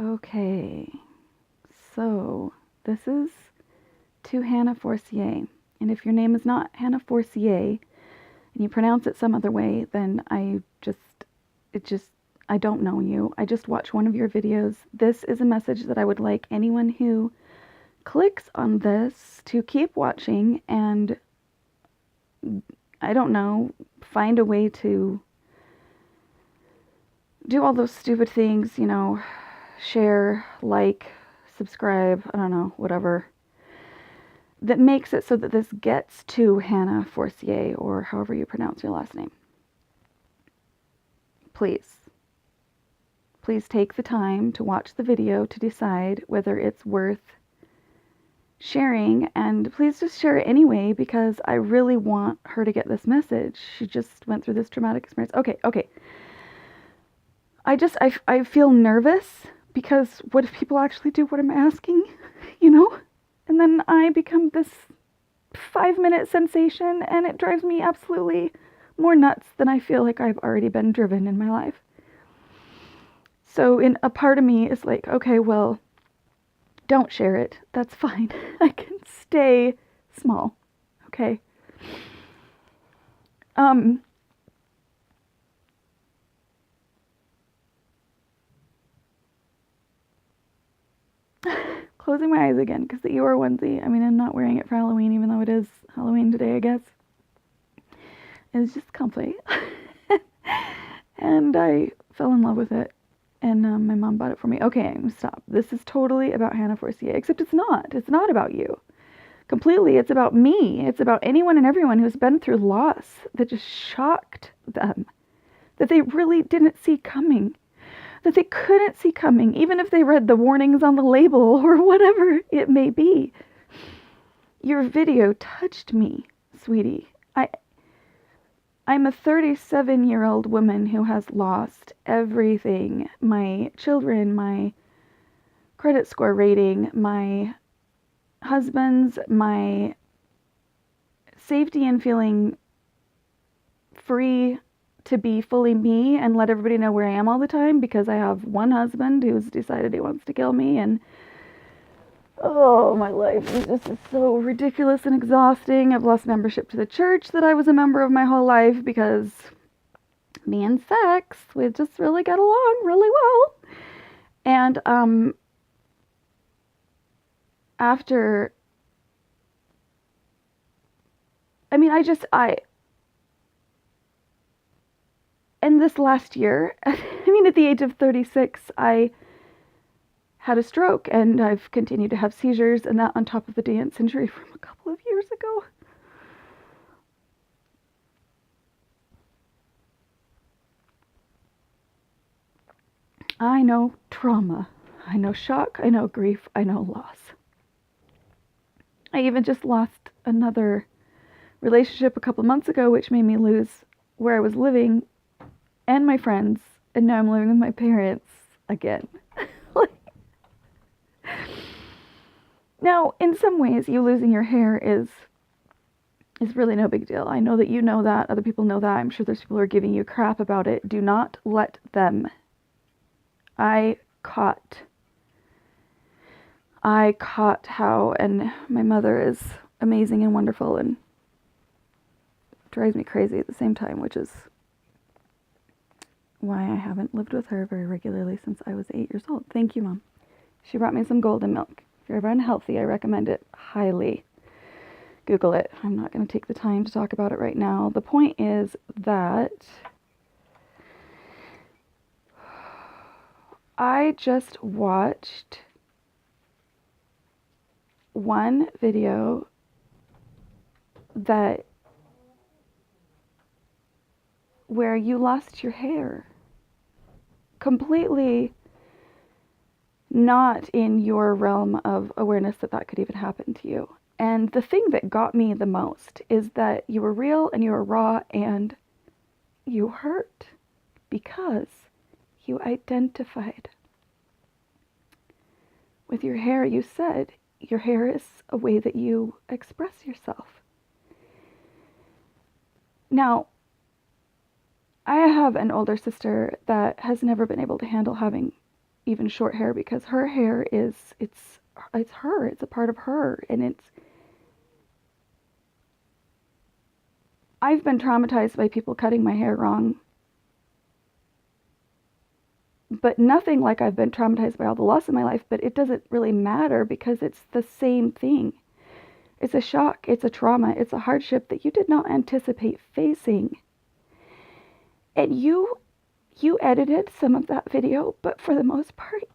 Okay, so this is to Hannah Forcier. And if your name is not Hannah Forcier and you pronounce it some other way, then I don't know you. I just watched one of your videos. This is a message that I would like anyone who clicks on this to keep watching and, I don't know, find a way to do all those stupid things, share, like, subscribe, I don't know, whatever, that makes it so that this gets to Hannah Forcier, or however you pronounce your last name. Please take the time to watch the video to decide whether it's worth sharing, and please just share it anyway, because I really want her to get this message. She just went through this traumatic experience. Okay. I feel nervous, because what if people actually do what I'm asking, And then I become this 5-minute sensation, and it drives me absolutely more nuts than I feel like I've already been driven in my life. So a part of me is like, okay, well, don't share it. That's fine. I can stay small. Okay. Closing my eyes again, because the Eeyore onesie, I'm not wearing it for Halloween, even though it is Halloween today, I guess. It's just comfy. And I fell in love with it. And my mom bought it for me. Okay, stop. This is totally about Hannah Forcier, except it's not. It's not about you. Completely, it's about me. It's about anyone and everyone who's been through loss that just shocked them, that they really didn't see coming, that they couldn't see coming, even if they read the warnings on the label or whatever it may be. Your video touched me, sweetie. I'm a 37-year-old woman who has lost everything. My children, my credit score rating, my husband's, my safety and feeling free to be fully me and let everybody know where I am all the time, because I have one husband who's decided he wants to kill me, and oh, my life is just so ridiculous and exhausting. I've lost membership to the church that I was a member of my whole life, because me and sex, we just really got along really well. And after, in this last year, at the age of 36, I had a stroke, and I've continued to have seizures, and that on top of the dance injury from a couple of years ago. I know trauma. I know shock. I know grief. I know loss. I even just lost another relationship a couple months ago, which made me lose where I was living and my friends, and now I'm living with my parents again. Now, in some ways, you losing your hair is really no big deal. I know that you know that. Other people know that. I'm sure there's people who are giving you crap about it. Do not let them. I caught how, and my mother is amazing and wonderful and drives me crazy at the same time, which is why I haven't lived with her very regularly since I was 8 years old. Thank you, Mom. She brought me some golden milk. If you're ever unhealthy, I recommend it highly. Google it. I'm not going to take the time to talk about it right now. The point is that I just watched one video where you lost your hair. Completely not in your realm of awareness that could even happen to you. And the thing that got me the most is that you were real and you were raw and you hurt because you identified with your hair. You said your hair is a way that you express yourself. Now, I have an older sister that has never been able to handle having, even short hair, because her hair it's her. It's a part of her. And I've been traumatized by people cutting my hair wrong. But nothing like I've been traumatized by all the loss in my life, but it doesn't really matter because it's the same thing. It's a shock, it's a trauma, it's a hardship that you did not anticipate facing. And you edited some of that video, but for the most part,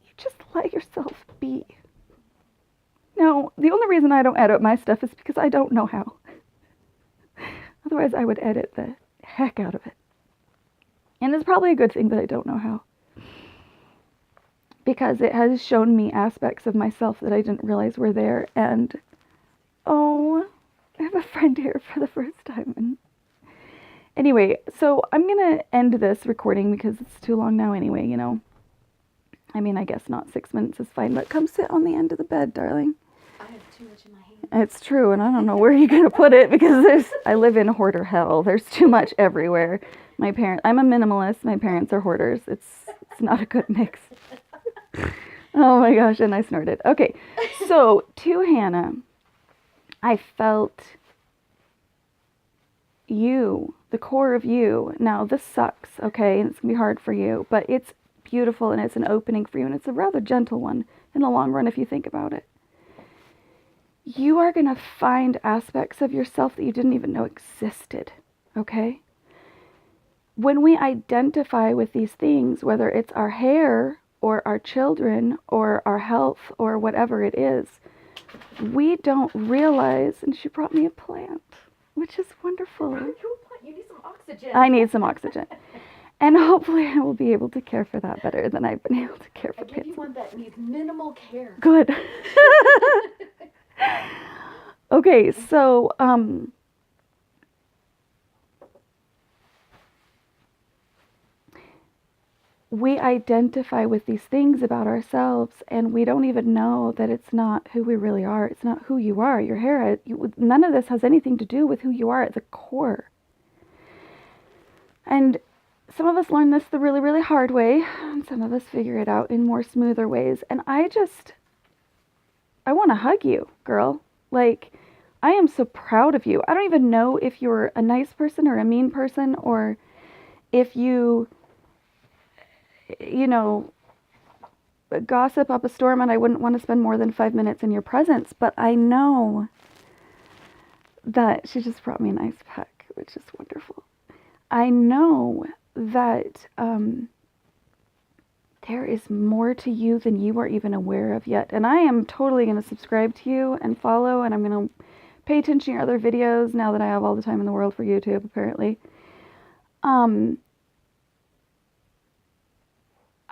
you just let yourself be. Now, the only reason I don't edit my stuff is because I don't know how. Otherwise, I would edit the heck out of it. And it's probably a good thing that I don't know how. Because it has shown me aspects of myself that I didn't realize were there. And, oh, I have a friend here for the first time. And anyway, so I'm going to end this recording because it's too long now anyway, you know. I mean, I guess not 6 minutes is fine, but come sit on the end of the bed, darling. I have too much in my hand. It's true, and I don't know where you're going to put it because I live in hoarder hell. There's too much everywhere. I'm a minimalist. My parents are hoarders. It's not a good mix. Oh my gosh, and I snorted. Okay, so to Hannah, I felt you, the core of you. Now, this sucks, okay, and it's going to be hard for you, but it's beautiful and it's an opening for you, and it's a rather gentle one in the long run if you think about it. You are going to find aspects of yourself that you didn't even know existed, okay? When we identify with these things, whether it's our hair or our children or our health or whatever it is, we don't realize, and she brought me a plant, which is wonderful. You need some oxygen. I need some oxygen. And hopefully I will be able to care for that better than I've been able to care for I give you one that needs minimal care. Good. Okay, so, we identify with these things about ourselves, and we don't even know that it's not who we really are. It's not who you are. Your hair, none of this has anything to do with who you are at the core. And some of us learn this the really, really hard way, and some of us figure it out in more smoother ways. And I want to hug you, girl. Like, I am so proud of you. I don't even know if you're a nice person or a mean person, or if you know, gossip up a storm, and I wouldn't want to spend more than 5 minutes in your presence. But I know that she just brought me a nice pack, which is wonderful. I know that there is more to you than you are even aware of yet. And I am totally going to subscribe to you and follow, and I'm going to pay attention to your other videos now that I have all the time in the world for YouTube, apparently.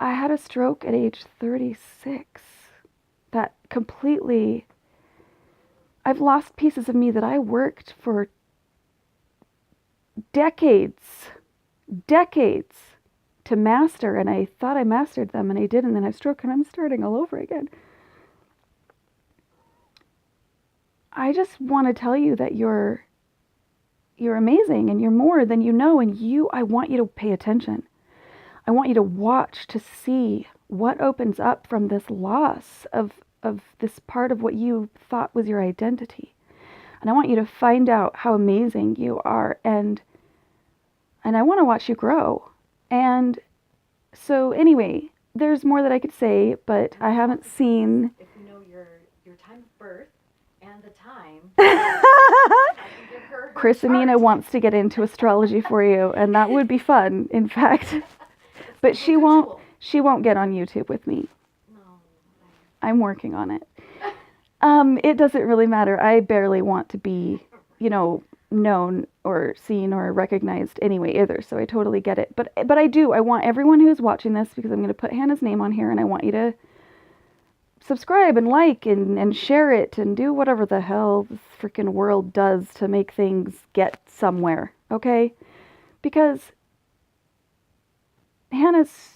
I had a stroke at age 36 that completely, I've lost pieces of me that I worked for decades to master, and I thought I mastered them, and I didn't, and then I stroke, and I'm starting all over again. I just want to tell you that you're amazing, and you're more than you know, and I want you to pay attention. I want you to watch to see what opens up from this loss of this part of what you thought was your identity. And I want you to find out how amazing you are, and I want to watch you grow. And so anyway, there's more that I could say, but I haven't seen... If you know your time of birth and the time, I can give her Chrisanina chart. wants to get into astrology for you, and that would be fun, in fact. But she won't get on YouTube with me. No. I'm working on it. It doesn't really matter. I barely want to be, known or seen or recognized anyway either, so I totally get it. But I do. I want everyone who's watching this, because I'm going to put Hannah's name on here, and I want you to subscribe and like and share it and do whatever the hell this freaking world does to make things get somewhere, okay? Because Hannah's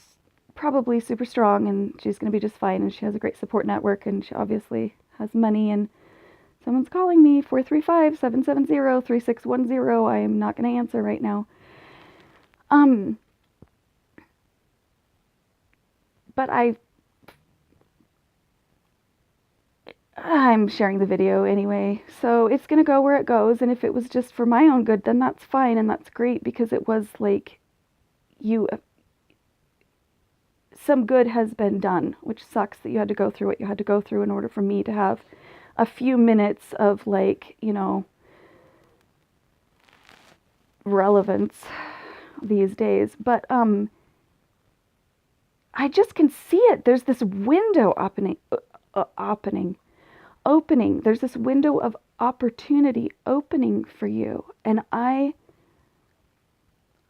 probably super strong, and she's going to be just fine, and she has a great support network, and she obviously has money, and someone's calling me, 435-770-3610. I am not going to answer but I'm sharing the video anyway, so it's gonna go where it goes, and if it was just for my own good, then that's fine, and that's great, because it was like, you, some good has been done, which sucks that you had to go through what you had to go through in order for me to have a few minutes of, like, relevance these days. But I just can see it. There's this window opening. There's this window of opportunity opening for you, and I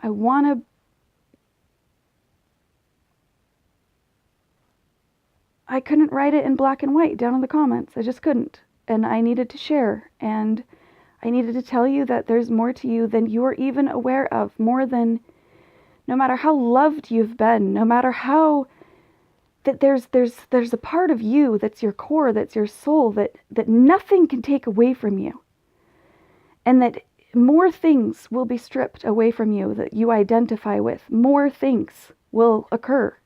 want to. I couldn't write it in black and white down in the comments. I just couldn't, and I needed to share, and I needed to tell you that there's more to you than you're even aware of. More than, no matter how loved you've been, no matter how, that there's a part of you that's your core, that's your soul, that nothing can take away from you. And that more things will be stripped away from you that you identify with. More things will occur.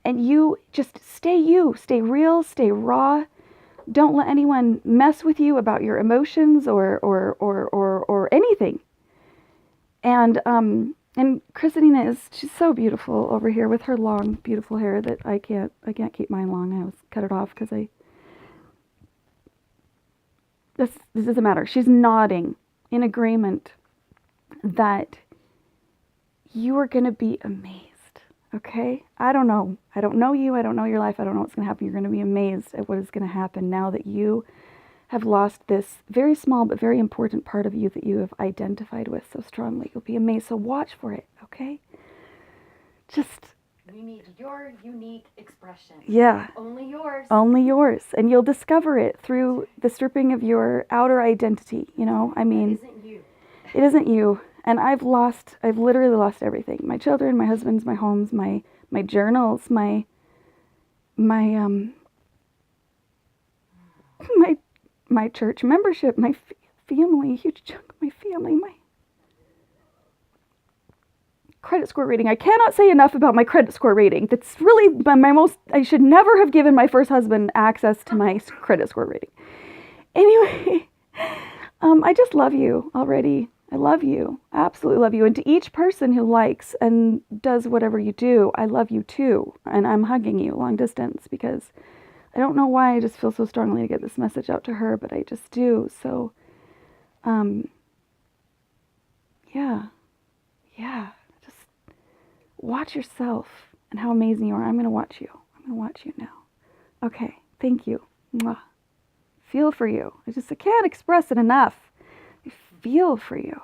And you just stay real, stay raw. Don't let anyone mess with you about your emotions or anything. And Christina she's so beautiful over here with her long, beautiful hair that I can't keep mine long. I always cut it off because this doesn't matter. She's nodding in agreement that you are going to be amazed. Okay? I don't know. I don't know you. I don't know your life. I don't know what's going to happen. You're going to be amazed at what is going to happen now that you have lost this very small but very important part of you that you have identified with so strongly. You'll be amazed. So watch for it, okay? Just... You need your unique expression. Yeah. Only yours. Only yours. And you'll discover it through the stripping of your outer identity, I mean... It isn't you. It isn't you. And I've literally lost everything. My children, my husbands, my homes, my journals, my church membership, my family, a huge chunk of my family, my credit score rating. I cannot say enough about my credit score rating. That's really I should never have given my first husband access to my credit score rating. Anyway, I just love you already. I love you. I absolutely love you. And to each person who likes and does whatever you do, I love you too. And I'm hugging you long distance because I don't know why I just feel so strongly to get this message out to her, but I just do. So, yeah. Just watch yourself and how amazing you are. I'm going to watch you. I'm going to watch you now. Okay. Thank you. Mwah. Feel for you. I can't express it enough. I feel for you.